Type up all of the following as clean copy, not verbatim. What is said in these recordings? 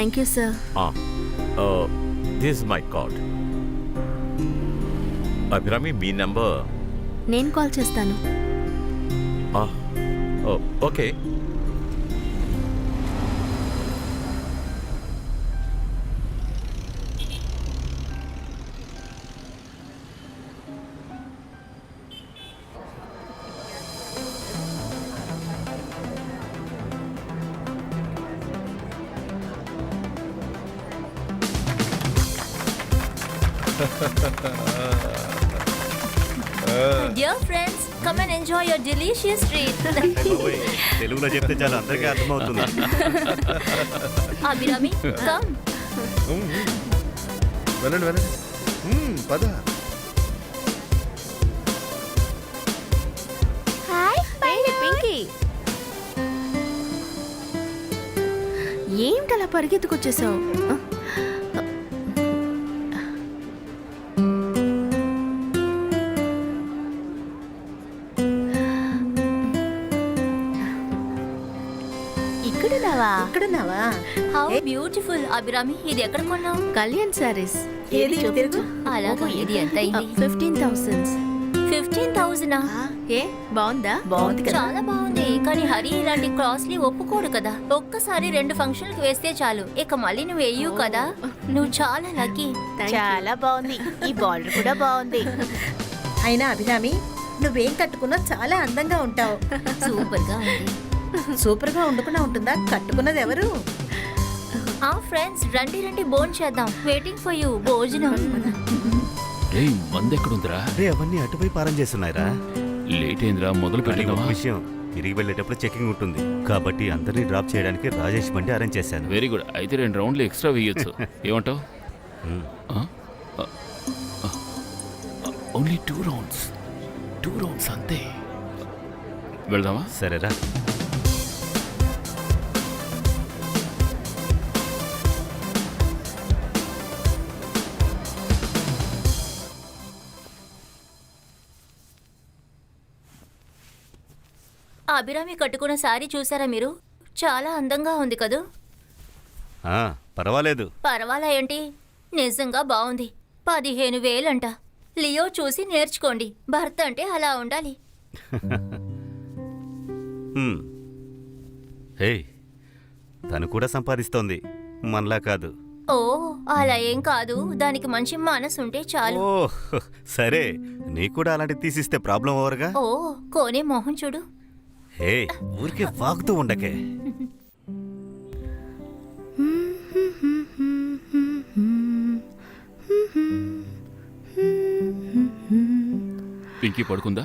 Thank you sir. This my card. Abhirami, me number. నేను call చేస్తాను. Okay. Dear friends, come and enjoy your delicious treat. తెలుగులో చెప్తే చాలా అందరికీ అర్థమవుతుంది. Abhirami, come. వెళ్ళండి వెళ్ళండి. పద. హాయ్ పింకీ. ఏంటలా పరిగెత్తుకొచ్చేసావు? ఇక్కడున్నావా? How beautiful, Abhirami. ఇది ఎక్కడ కొన్నావు? కళ్యాణ్ సారీస్. ఏది తిరుగు. అలాగా, ఇది ఎంత అయింది? 15,000. 15,000. ఏ బాగుందా? బాగుంది కదా. చాలా బాగుంది. కానీ హరి ఇలాంటి కాస్ట్లీ ఒప్పుకోడు కదా. ఒక్కసారి 2 ఫంక్షన్లకు వేస్తే చాలు, ఇక మళ్ళీ నువ్వు వేయవు కదా. నువ్వు చాలా లక్కీ. చాలా బాగుంది. ఈ బార్డర్ కూడా బాగుంది. అయినా అభిరామి, నువ్వేం కట్టుకున్నా చాలా అందంగా ఉంటావు. సూపర్ గా ఉంది. సూపర్ గా వండుకున్నా ఉంటుందా? కట్టుకున్నది ఎవరు? ఫ్రెండ్స్, రండి రండి, భోజనం చేద్దాం. Waiting for you. భోజనం. మందెక్కడుందిరా? అవన్నీ అటువైపు అరేంజ్ చేస్తున్నాయిరా. లేట్ అయిందిరా, మొదలు కానీ పెట్టిన ఒక విషయం, తిరిగి వెళ్ళేటప్పుడు చెకింగ్ ఉంటుంది కాబట్టి అందరినీ డ్రాప్ చేయడానికి రాజేష్ బండి అరేంజ్ చేశాను. Very good. అయితే 2 రౌండ్లు ఎక్స్ట్రా వేయొచ్చు. ఏమంటావు? Only 2 rounds. 2 రౌండ్స్ అంతే. వెళ్దామా? సరేరా. అభిరామి కట్టుకున్న సారీ చూసారా మీరు? చాలా అందంగా ఉంది కదూ? పర్వాలేదు. పర్వాలా ఏంటి, నిజంగా బాగుంది. 15,000 అంట. లియో చూసి నేర్చుకోండి. భర్త అంటే అలా ఉండాలి. హే, తను కూడా సంపాదిస్తోంది, మనలా కాదు. ఓ, అలా ఏం కాదు. దానికి మంచి మనసు ఉంటే చాలు. ఓ సరే, నీకు కూడా అలాంటి తీసిస్తే ప్రాబ్లం ఓవర్గా. ఓ, కోనే మొహం చూడు. హే, ఊరికే వాగుతూ ఉండకే. పింకీ పడుకుందా?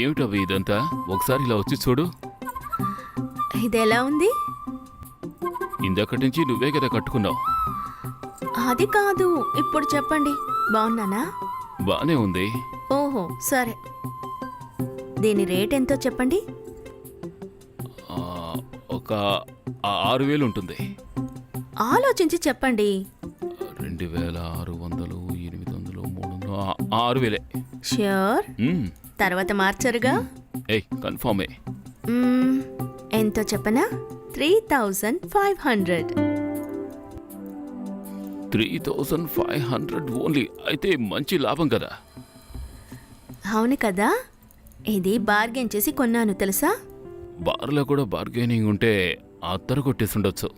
ఏమిటవి ఇదంతా? ఒకసారి ఇలా వచ్చి చూడు. ఇది ఎలా ఉంది? ఇందక్కడి నుంచి నువ్వే కదా కట్టుకున్నావు. అది కాదు, ఇప్పుడు చెప్పండి, బాగున్నానా? బానే ఉంది. ఓహో సరే, దీని రేట్ ఎంతో చెప్పండి. ఒక 6,000 ఉంటుంది. ఆలోచించి చెప్పండి. 2,600, 800, 300, 6,000. ష్యూర్? తర్వాత మార్చరుగా? కన్ఫర్మే. ఎంతో చెప్పనా? 3,500. 3,500 ఓన్లీ. అయితే మంచి లాభం కదా. అవును కదా, ఇది బార్గెన్ చేసి కొన్నాను తెలుసా. బార్లో కూడా బార్గెనింగ్ ఉంటే అత్తరు కొట్టేసుండొచ్చు.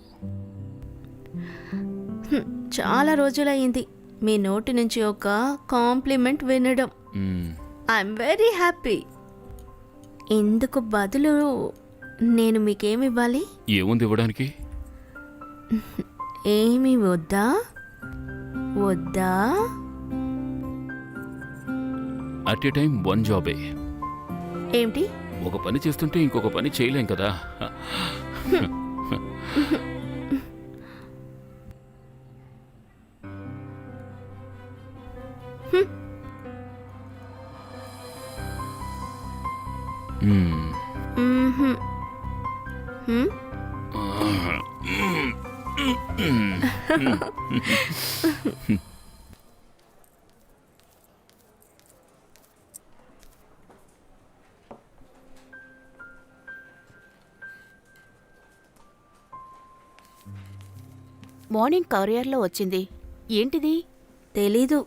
చాలా రోజులయ్యింది మీ నోటి నుంచి ఒక కాంప్లిమెంట్ వినడం. I'm very happy. ఇందుకు బదులు నేను మీకేమి ఇవ్వాలి? ఏముంది ఇవ్వడానికి? ఏమి వద్దా? వద్దా? అట్ ఏ టైం 1 జాబే. ఏమిటి? ఒక పని చేస్తుంటే ఇంకొక పని చేయలేం కదా. మ్మ్హ్మ్. హ్మ్? మార్నింగ్ కొరియర్లో వచ్చింది. ఏంటిది? తెలీదు.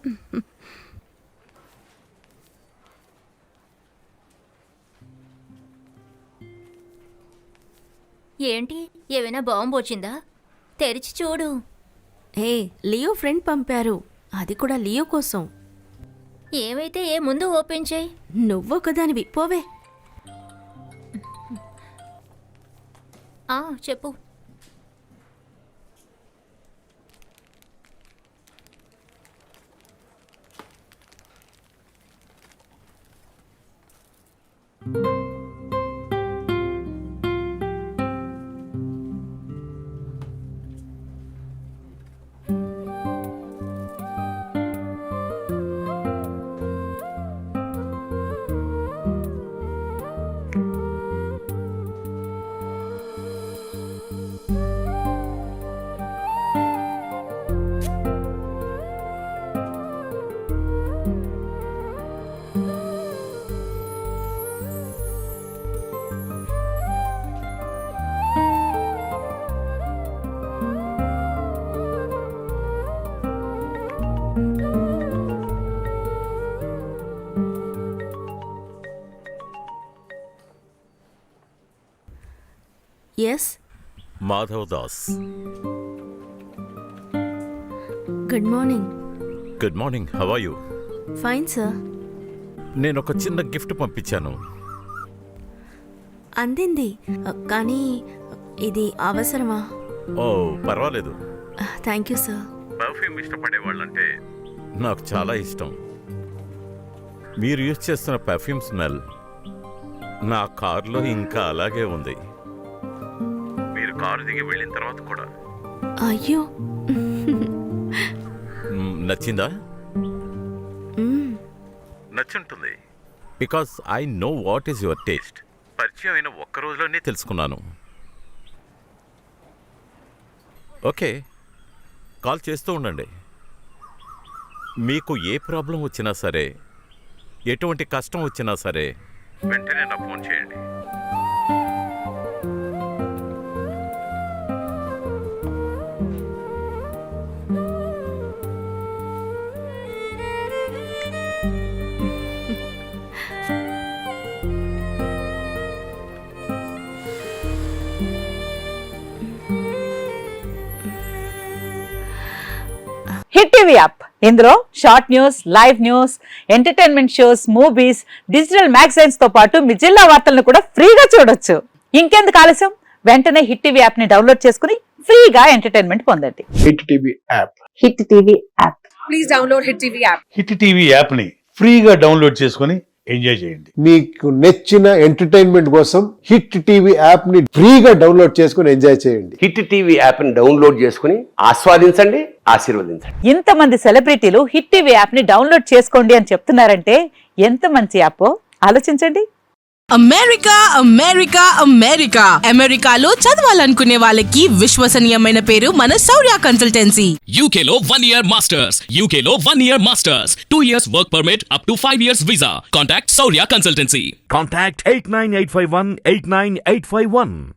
ఏంటి ఏమైనా బాంబు వచ్చిందా? తెరిచి చూడు. హే, లియో ఫ్రెండ్ పంపారు. అది కూడా లియో కోసం. ఏమైతే ఏ ముందు ఓపెన్ చేయి. నువ్వొకదానివి, పోవే. చెప్పు. Yes, Madhav Das. Good morning. Good morning, how are you? Fine sir. నేను ఒక చిన్న గిఫ్ట్ పంపించాను. అందింది, కానీ ఇది అవసరమా? ఓ పర్వాలేదు. Thank you sir. పర్ఫ్యూమ్ ఇష్టపడే వాళ్ళంటే నాకు చాలా ఇష్టం. మీరు యూజ్ చేస్తున్న పర్ఫ్యూమ్ స్మెల్ నా కారులో ఇంకా అలాగే ఉంది. మీరు కారు దిగి వెళ్ళిన తర్వాత కూడా. అయ్యో. నచ్చిందా? మ్మ్. నచ్చుంటుంది. Because I know what is your taste. పరిచయం అయిన ఒక్క రోజులోనే తెలుసుకున్నాను. ఓకే, కాల్ చేస్తూ ఉండండి. మీకు ఏ ప్రాబ్లం వచ్చినా సరే, ఎటువంటి కష్టం వచ్చినా సరే వెంటనే నాకు ఫోన్ చేయండి. హిట్ టీవీ యాప్, ఇందులో short news, live news, entertainment shows, movies, digital magazines తో పాటు మీ జిల్లా వార్తలను కూడా ఫ్రీగా చూడొచ్చు. ఇంకెందుకు ఆలస్యం, వెంటనే హిట్ టీవీ యాప్ ని డౌన్లోడ్ చేసుకుని ఫ్రీగా ఎంటర్టైన్మెంట్ పొందండి. Hit TV app. Hit TV app. Please download hit TV app. Hit TV app ని ఫ్రీగా డౌన్లోడ్ చేసుకుని ఎంజాయ్ చేయండి. మీకు నచ్చిన ఎంటర్టైన్మెంట్ కోసం హిట్ టీవీ యాప్ ని ఫ్రీగా డౌన్లోడ్ చేసుకుని ఎంజాయ్ చేయండి. హిట్ టీవీ యాప్ ని డౌన్లోడ్ చేసుకుని ఆస్వాదించండి, ఆశీర్వదించండి. ఇంతమంది సెలబ్రిటీలు హిట్ టీవీ యాప్ ని డౌన్లోడ్ చేసుకోండి అని చెప్తున్నారంటే ఎంత మంచి యాప్ ఆలోచించండి. అమెరికా అమెరికా అమెరికా అమెరికాలో చదవాలనుకునే వాళ్ళకి విశ్వసనీయమైన పేరు మన శౌర్య కన్సల్టెన్సీ. UK లో 1 year masters. UK లో 1 year masters. 2 years work permit up to 5 years visa. Contact Saurya Consultancy. Contact 89851 89851.